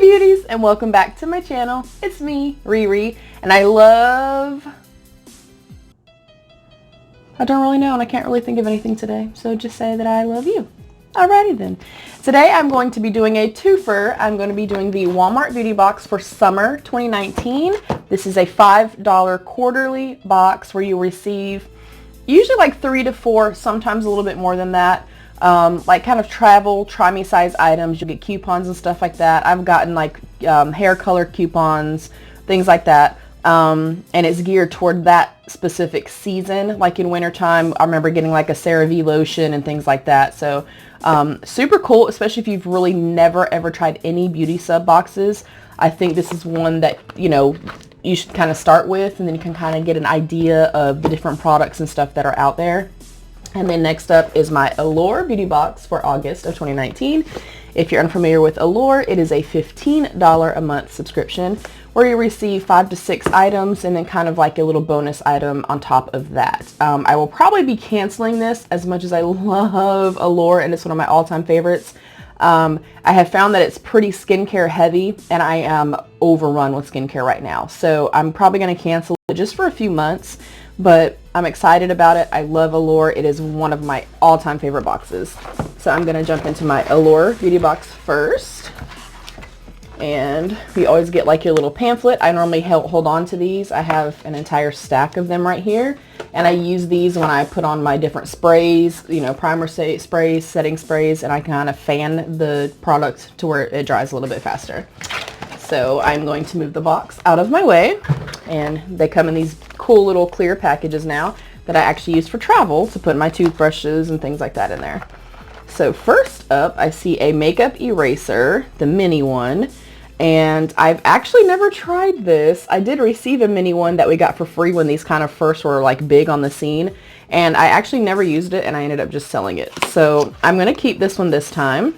beauties, and welcome back to my channel. It's me, Riri, and I don't really know, and I can't really think of anything today, so just say that I love you. Alrighty then. Today I'm going to be doing a twofer. I'm going to be doing the Walmart Beauty Box for summer 2019. This is a $5 quarterly box where you receive usually like 3 to 4, sometimes a little bit more than that. Like kind of travel, try me size items. You get coupons and stuff like that. I've gotten like hair color coupons, things like that. And it's geared toward that specific season. Like in wintertime, I remember getting like a CeraVe lotion and things like that. So super cool, especially if you've really never ever tried any beauty sub boxes. I think this is one that, you know, you should kind of start with, and then you can kind of get an idea of the different products and stuff that are out there. And then next up is my Allure Beauty Box for August of 2019. If you're unfamiliar with Allure, it is a $15 a month subscription where you receive 5 to 6 items and then kind of like a little bonus item on top of that. I will probably be canceling this as much as I love Allure, and it's one of my all-time favorites. I have found that it's pretty skincare heavy, and I am overrun with skincare right now. So I'm probably going to cancel it just for a few months, but I'm excited about it. I love Allure. It is one of my all-time favorite boxes. So I'm going to jump into my Allure Beauty Box first. And you always get like your little pamphlet. I normally hold on to these. I have an entire stack of them right here. And I use these when I put on my different sprays, you know, primer sprays, setting sprays, and I kind of fan the product to where it dries a little bit faster. So I'm going to move the box out of my way. And they come in these cool little clear packages now that I actually use for travel to put my toothbrushes and things like that in there. So first up, I see a makeup eraser, the mini one. And I've actually never tried this. I did receive a mini one that we got for free when these kind of first were like big on the scene. And I actually never used it, and I ended up just selling it. So I'm going to keep this one this time.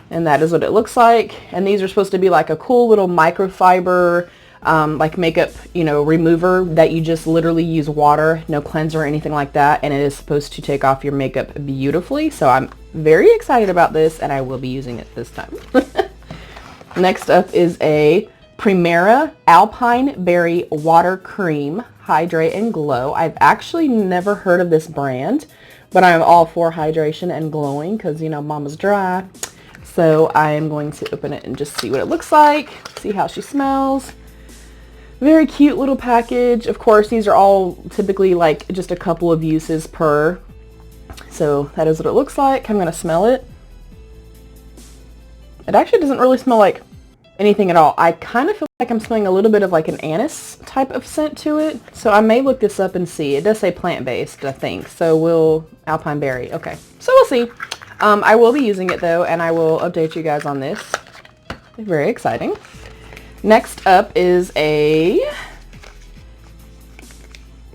And that is what it looks like. And these are supposed to be like a cool little microfiber like makeup, you know, remover that you just literally use water, no cleanser or anything like that. And it is supposed to take off your makeup beautifully. So I'm very excited about this, and I will be using it this time. Next up is a Primera Alpine Berry Water Cream Hydrate and Glow. I've actually never heard of this brand, but I'm all for hydration and glowing because, you know, mama's dry. So I am going to open it and just see what it looks like, see how she smells. Very cute little package. Of course, these are all typically like just a couple of uses per. So that is what it looks like. I'm going to smell it. It actually doesn't really smell like anything at all. I kind of feel like I'm smelling a little bit of like an anise type of scent to it. So I may look this up and see. It does say plant-based, I think. So Alpine Berry. Okay. So we'll see. I will be using it though, and I will update you guys on this. Very exciting. Next up is a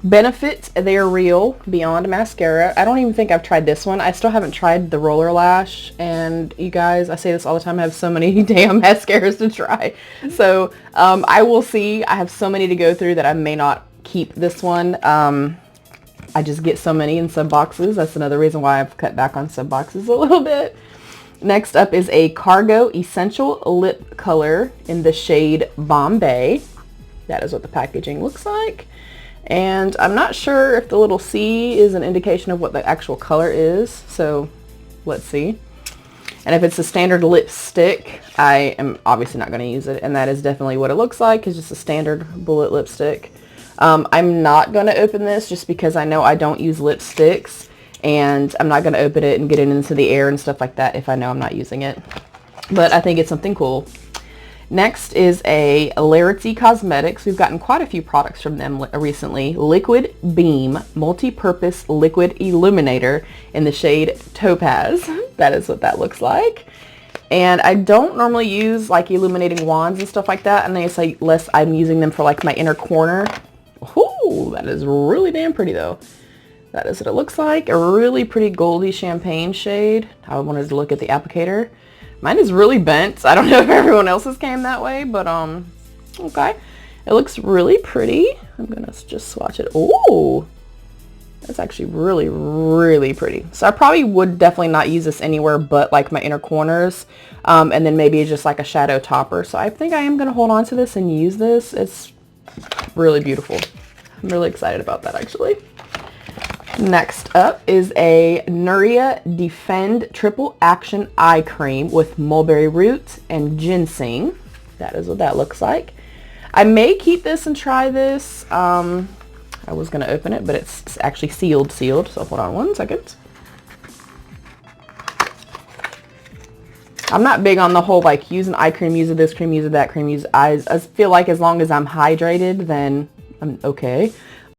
Benefit They're Real Beyond Mascara. I don't even think I've tried this one. I still haven't tried the Roller Lash, and you guys, I say this all the time, I have so many damn mascaras to try. So I will see. I have so many to go through that I may not keep this one. I just get so many in sub boxes. That's another reason why I've cut back on sub boxes a little bit. Next up is a Cargo Essential Lip Color in the shade Bombay. That is what the packaging looks like. And I'm not sure if the little C is an indication of what the actual color is. So let's see. And if it's a standard lipstick, I am obviously not going to use it. And that is definitely what it looks like. It's just a standard bullet lipstick. I'm not going to open this just because I know I don't use lipsticks. And I'm not going to open it and get it into the air and stuff like that if I know I'm not using it. But I think it's something cool. Next is a Hilarity Cosmetics. We've gotten quite a few products from them recently. Liquid Beam Multi-Purpose Liquid Illuminator in the shade Topaz. That is what that looks like. And I don't normally use like illuminating wands and stuff like that. And it's like less I'm using them for like my inner corner. Ooh, that is really damn pretty though. That is what it looks like. A really pretty goldy champagne shade. I wanted to look at the applicator. Mine is really bent. I don't know if everyone else's came that way, but okay. It looks really pretty. I'm gonna just swatch it. Ooh, It's actually really, really pretty. So I probably would definitely not use this anywhere but like my inner corners. And then maybe just like a shadow topper. So I think I am going to hold on to this and use this. It's really beautiful. I'm really excited about that actually. Next up is a Nuria Defend Triple Action Eye Cream with mulberry root and ginseng. That is what that looks like. I may keep this and try this. I was going to open it, but it's actually sealed. So hold on one second. I'm not big on the whole like use an eye cream, use this cream, use that cream, use eyes. I feel like as long as I'm hydrated, then I'm okay.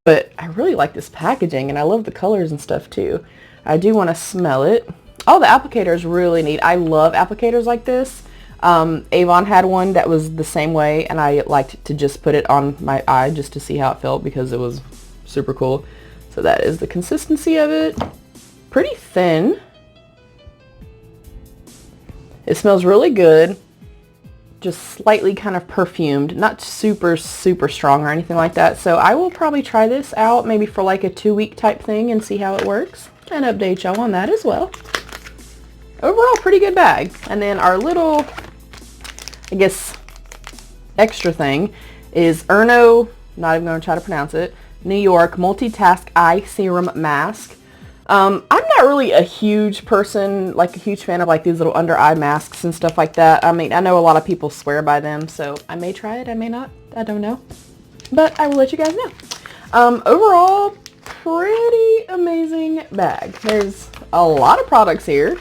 But I really like this packaging and I love the colors and stuff too. I do want to smell it. Oh, the applicator is really neat. I love applicators like this. Avon had one that was the same way and I liked to just put it on my eye just to see how it felt because it was super cool. So that is the consistency of it. Pretty thin. It smells really good. Just slightly kind of perfumed, not super strong or anything like that. So I will probably try this out maybe for like a 2-week type thing and see how it works and update y'all on that as well. Overall, pretty good bag. And then our little, I guess, extra thing is Erno, not even going to try to pronounce it, New York Multitask Eye Serum Mask. I'm not really a huge person, like a huge fan of like these little under eye masks and stuff like that. I mean, I know a lot of people swear by them, so I may try it, I may not, I don't know. But I will let you guys know. Overall, pretty amazing bag. There's a lot of products here,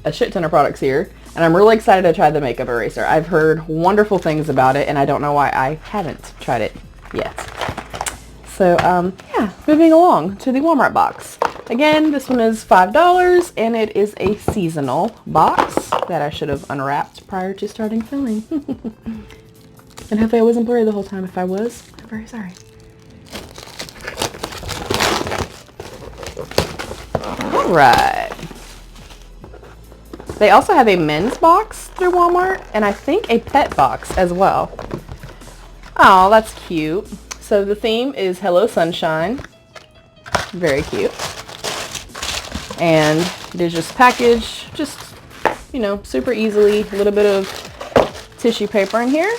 a shit ton of products here, and I'm really excited to try the makeup eraser. I've heard wonderful things about it, and I don't know why I haven't tried it yet. So, yeah, moving along to the Walmart box. Again, this one is $5, and it is a seasonal box that I should have unwrapped prior to starting filming. And hopefully I wasn't blurry the whole time. If I was, I'm very sorry. Alright. They also have a men's box through Walmart, and I think a pet box as well. Oh, that's cute. So the theme is Hello Sunshine. Very cute. And there's just package, just, you know, super easily. A little bit of tissue paper in here.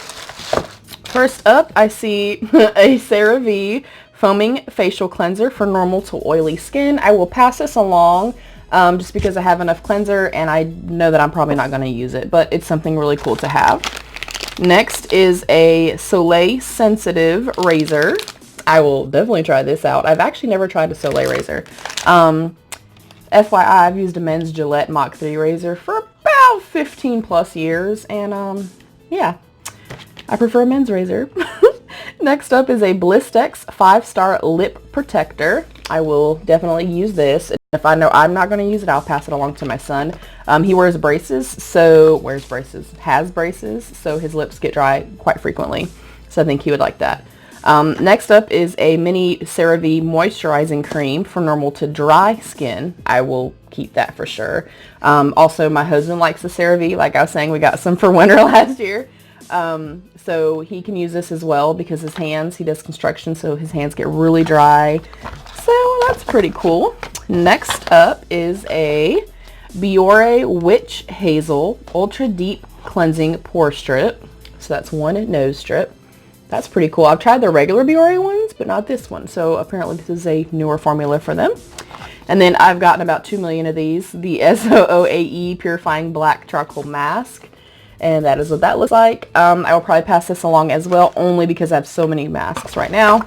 First up, I see a CeraVe Foaming Facial Cleanser for normal to oily skin. I will pass this along just because I have enough cleanser and I know that I'm probably not going to use it, but it's something really cool to have. Next is a Soleil Sensitive Razor. I will definitely try this out. I've actually never tried a Soleil razor. FYI, I've used a men's Gillette Mach 3 razor for about 15 plus years, and yeah, I prefer a men's razor. Next up is a Blistex 5-Star Lip Protector. I will definitely use this. If I know I'm not going to use it, I'll pass it along to my son. He wears braces, has braces, so his lips get dry quite frequently. So I think he would like that. Next up is a mini CeraVe moisturizing cream for normal to dry skin. I will keep that for sure. Also, my husband likes the CeraVe. Like I was saying, we got some for winter last year. So he can use this as well because his hands, he does construction, so his hands get really dry. So that's pretty cool. Next up is a Biore Witch Hazel Ultra Deep Cleansing Pore Strip. So that's one nose strip. That's pretty cool. I've tried the regular Biore ones, but not this one. So apparently this is a newer formula for them. And then I've gotten about 2 million of these. The SOOAE Purifying Black Charcoal Mask. And that is what that looks like. I will probably pass this along as well, only because I have so many masks right now.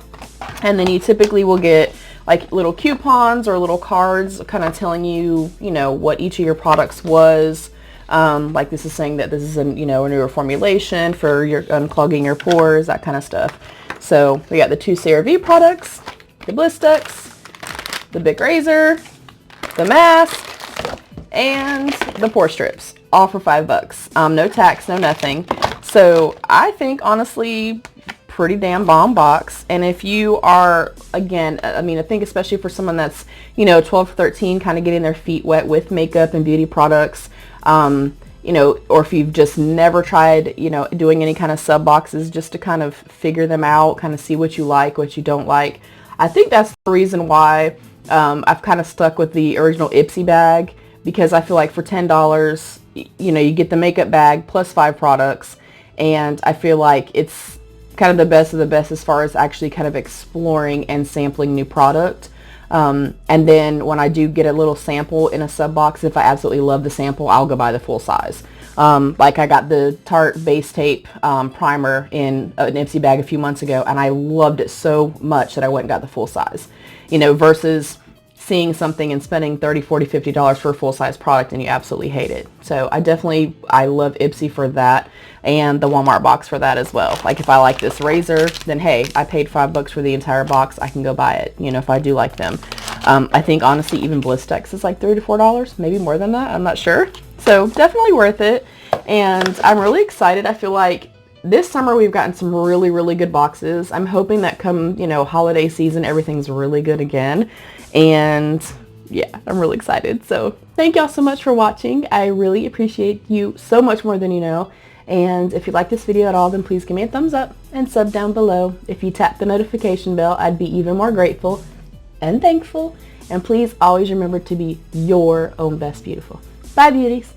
And then you typically will get like little coupons or little cards kind of telling you, you know, what each of your products was. Like this is saying that this is a, you know, a newer formulation for your unclogging your pores, that kind of stuff. So we got the 2 CeraVe products, the Blistex, the Bic Razor, the mask, and the pore strips, all for $5. No tax, no nothing. So I think honestly, pretty damn bomb box. And if you are, again, I mean, I think especially for someone that's, you know, 12 or 13, kind of getting their feet wet with makeup and beauty products, you know, or if you've just never tried, you know, doing any kind of sub boxes just to kind of figure them out, kind of see what you like, what you don't like. I think that's the reason why I've kind of stuck with the original Ipsy bag, because I feel like for $10, you know, you get the makeup bag plus 5 products, and I feel like it's kind of the best of the best as far as actually kind of exploring and sampling new product. And then when I do get a little sample in a sub box, if I absolutely love the sample, I'll go buy the full size. Like I got the Tarte Base Tape primer in an Ipsy bag a few months ago, and I loved it so much that I went and got the full size. You know, versus seeing something and spending $30, $40, $50 for a full-size product and you absolutely hate it. So I love Ipsy for that, and the Walmart box for that as well. Like if I like this razor, then hey, I paid $5 for the entire box. I can go buy it, you know, if I do like them. I think honestly even Blistex is like $3 to $4, maybe more than that. I'm not sure. So definitely worth it, and I'm really excited. I feel like this summer we've gotten some really, really good boxes. I'm hoping that come, you know, holiday season, everything's really good again. And yeah, I'm really excited. So thank y'all so much for watching. I really appreciate you so much more than you know. And if you like this video at all, then please give me a thumbs up and sub down below. If you tap the notification bell, I'd be even more grateful and thankful. And please always remember to be your own best beautiful. Bye, beauties.